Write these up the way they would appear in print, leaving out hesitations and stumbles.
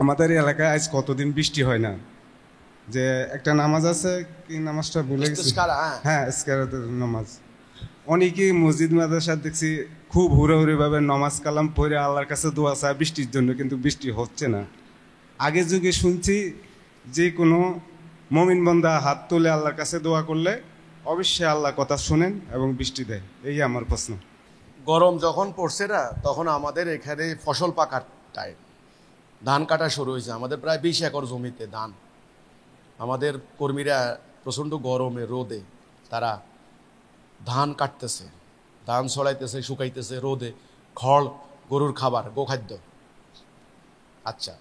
আমাদের এলাকায় আজ কতদিন বৃষ্টি হয় না। যে একটা নামাজ আছে, কি নামাজটা ভুলে গেছি। ইস্তিসকারা, হ্যাঁ। হ্যাঁ, ইস্তেসকারের নামাজ। অনেকেই মসজিদ মাদ্রাসা দেখছি খুব হুড়োহুড়ি ভাবে নমাজ কালাম পড়ে আল্লাহর কাছে দোয়া চায় বৃষ্টির জন্য, কিন্তু বৃষ্টি হচ্ছে না। আগে যুগে শুনছি যে কোনো মমিন বান্দা হাত তুলে আল্লাহর কাছে দোয়া করলে অবশ্যই আল্লাহ কথা শুনেন এবং বৃষ্টি দেয়। এই আমার প্রশ্ন। গরম যখন পড়ছে না, তখন আমাদের এখানে ফসল পাকার টাইম, ধান কাটা শুরু হয়েছে। আমাদের প্রায় 20 একর জমিতে ধান। আমাদের কর্মীরা প্রচণ্ড গরমে রোদে তারা ধান কাটতেছে, ধান ছড়াইতেছে, শুকাইতেছে রোদে। খড় গরুর খাবার, গোখাদ্য। আচ্ছা,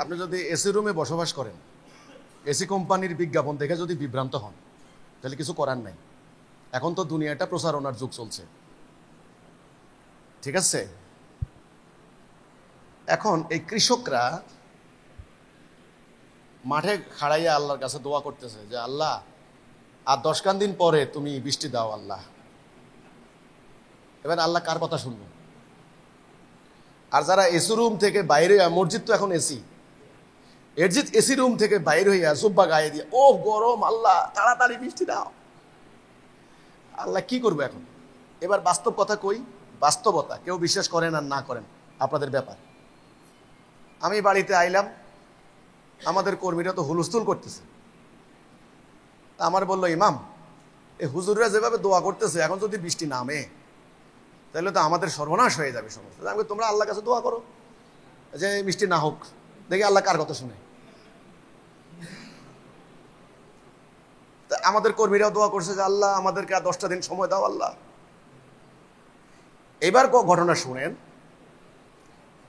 আপনি যদি এসি রুমে বসবাস করেন, এসি কোম্পানির বিজ্ঞাপন দেখে যদি বিভ্রান্ত হন, তাহলে কিছু করার নাই। এখন তো দুনিয়াটা প্রচারণার যুগ চলছে, ঠিক আছে? এখন এই কৃষকরা মাঠে খাড়াইয়া আল্লাহর কাছে দোয়া করতেছে যে আল্লাহ, আর 10 দিন পরে তুমি বৃষ্টি দাও আল্লাহ। এবার আল্লাহ কার কথা শুনবে? আর যারা এসি রুম থেকে বাইরে, মসজিদ তো এখন এসি, এসি রুম থেকে বাইরে হইয়া জুব্বা গায়ে দিয়ে, ও গরম আল্লাহ তাড়াতাড়ি বৃষ্টি দাও। আল্লাহ কি করবে এখন? এবার বাস্তব কথা কই, বাস্তবতা কেউ বিশ্বাস করেন আর না করেন আপনাদের ব্যাপার। আমি বাড়িতে আইলাম, আমাদের কর্মীরা তো হুলস্থুল করতেছে। আমার বললো, ইমাম, এই হুজুররা যেভাবে দোয়া করতেছে, এখন যদি বৃষ্টি নামে তাহলে তো আমাদের সর্বনাশ হয়ে যাবে সমস্ত। আমি তোমরা আল্লাহর কাছে দোয়া করো যে বৃষ্টি না হোক, দেখি আল্লাহ কার কথা শুনে। তা আমাদের কর্মীরাও দোয়া করছে যে আল্লাহ আমাদেরকে আর 10টা দিন সময় দাও আল্লাহ। এবার ঘটনা শুনেন,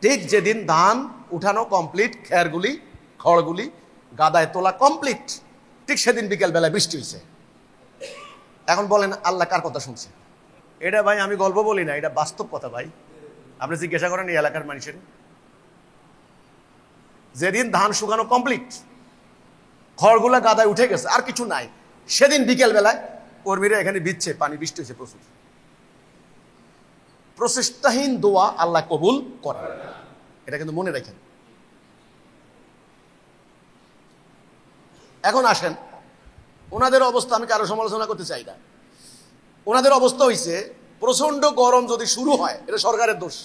ঠিক যেদিন ধান উঠানো কমপ্লিট, খড়গুলি গাদায় তোলা কমপ্লিট, ঠিক সেদিন বিকেল বেলায় বৃষ্টি হয়েছে। এখন বলেন আল্লাহ কার কথা শুনছে? এটা ভাই আমি গল্প বলি না, এটা বাস্তব কথা ভাই। আপনি জিজ্ঞাসা করেন এই এলাকার মানুষের। যেদিন ধান শুকানো কমপ্লিট, খড়গুলা গাদায় উঠে গেছে, আর কিছু নাই, সেদিন বিকেল বেলায় কর্মীরা এখানে বিচ্ছে, পানি বৃষ্টি হয়েছে প্রচুর। প্রচেষ্টাহীন দোয়া আল্লাহ কবুল করে, এটা কিন্তু মনে রাখেন। এখন আসেন, ওনাদের অবস্থা আমি কারো সমালোচনা করতে চাই না। ওনাদের অবস্থা হইছে, প্রচন্ড গরম যদি শুরু হয় এটা সরকারের দোষ,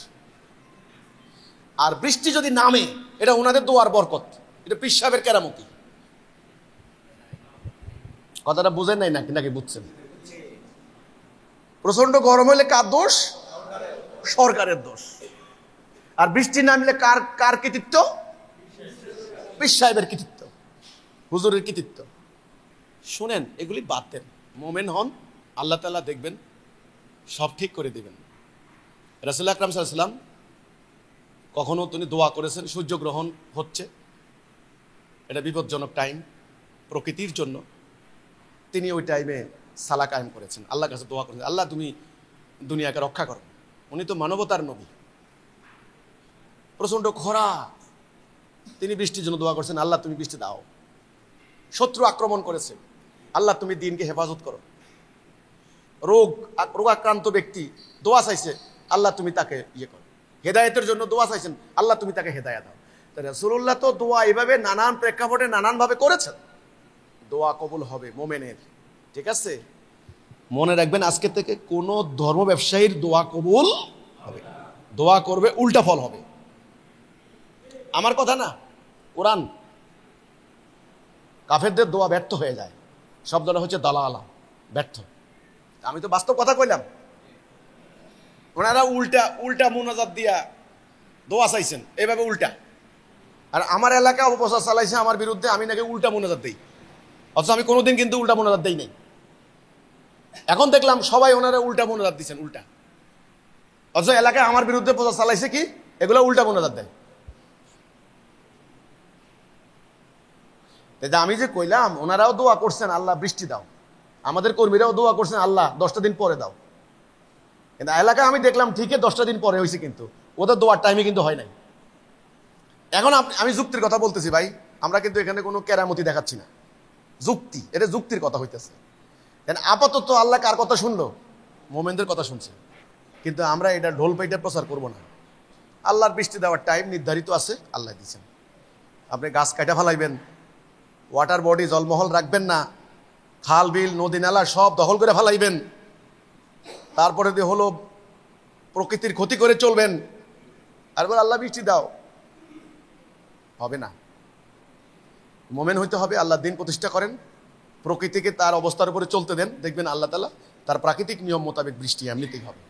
আর বৃষ্টি যদি নামে এটা ওনাদের দোয়ার বরকত, এটা পীর সাহেবের কেরামতি। কথাটা বুঝেন নাই নাকি নাকি বুঝছেন? প্রচন্ড গরম হইলে কার দোষ? সরকারের দোষ। আর বৃষ্টি নামলে কার কৃতিত্ব? পীর সাহেবের কৃতিত্ব, হুজুরের কৃতিত্ব। শুনেন, এগুলি বাদ দেন, মোমেন হন, আল্লাহ তাআলা দেখবেন, সব ঠিক করে দিবেন। রাসূল আকরাম সাল্লাল্লাহু আলাইহি ওয়াসাল্লাম কখনো তিনি দোয়া করেছেন, সূর্যগ্রহণ হচ্ছে, এটা বিপজ্জনক টাইম প্রকৃতির জন্য, তিনি ওই টাইমে সালা কায়েম করেছেন, আল্লাহর কাছে দোয়া করেছেন, আল্লাহ তুমি দুনিয়াকে রক্ষা করো। উনি তো মানবতার নবী। প্রচন্ড খরা, তিনি বৃষ্টির জন্য দোয়া করছেন, আল্লাহ তুমি বৃষ্টি দাও। শত্রু আক্রমণ করেছে, আল্লাহ তুমি দিনকে হেফাজত করো। রোগাক্রান্ত ব্যক্তি দোয়া চাইছে, আল্লাহ তুমি তাকে ইয়ে করো। হেদায়েতের জন্য দোয়া চাইছেন, আল্লাহ তুমি তাকে হেদায়েত দাও। রাসূলুল্লাহ তো দোয়া এইভাবে নানান প্রেক্ষাপটে নানানভাবে করেছেন। দোয়া কবুল হবে মোমেনের, ঠিক আছে? মনে রাখবেন, আজকে থেকে কোন ধর্ম ব্যবসায়ীর দোয়া কবুল হবে, দোয়া করবে উল্টা ফল হবে। আমার কথা না, কোরআন। কাফেরদের দোয়া ব্যর্থ হয়ে যায়, শব্দটা হচ্ছে দালালা, ব্যর্থ। আমি তো বাস্তব কথা কইলাম। ওনারা উল্টা মুনাজাত দিয়া দোয়া চাইছেন, এইভাবে উল্টা। আর আমার এলাকা অপপ্রচার চালাইছে আমার বিরুদ্ধে, আমি নাকি উল্টা মুনাজাত দেই, অথচ আমি কোনোদিন কিন্তু উল্টা মুনাজাত দেই নাই। এখন দেখলাম সবাই ওনারা উল্টা মুনাজাত দিচ্ছেন, উল্টা। অথচ এলাকায় আমার বিরুদ্ধে প্রচার চালাইছে কি, এগুলো উল্টা মুনাজাত দেয়। আমি যে কইলাম, ওনারাও দোয়া করছেন আল্লাহ বৃষ্টি দাও, আমাদের কর্মীরাও দোয়া করছেন আল্লাহ 10টা দিন পরে দাও। কিন্তু এলাকায় আমি দেখলাম ঠিকই 10টা দিন পরে হয়েছে, কিন্তু ওদের দোয়ার টাইমে কিন্তু হয় নাই। এখন আমি যুক্তির কথা বলতেছি ভাই, আমরা কিন্তু এখানে কোনো কেরামতি দেখাচ্ছি না, যুক্তি, এটা যুক্তির কথা হইতেছে। আপাতত আল্লাহ কার কথা শুনলো? মোমেনদের কথা শুনছে। কিন্তু আমরা এটা ঢোল পাইটা প্রচার করব না, আল্লাহর বৃষ্টি দেওয়ার টাইম নির্ধারিত আছে, আল্লাহ দিয়েছেন। আপনি গাছ কাটা ফেলাইবেন, ওয়াটার বডি জলমহল রাখবেন না, খাল বিল নদী নালা সব দখল করে ফেলাইবেন, তারপরে দিয়ে হলো প্রকৃতির ক্ষতি করে চলবেন, আর এবার আল্লাহ বৃষ্টি দাও, হবে না। মোমেন হইতে হবে, আল্লাহ দিন প্রতিষ্ঠা করেন, প্রকৃতিকে তার অবস্থার উপরে চলতে দেন, দেখবেন আল্লাহ তাআলা তার প্রাকৃতিক নিয়ম মোতাবেক বৃষ্টি এমনিতেই হবে।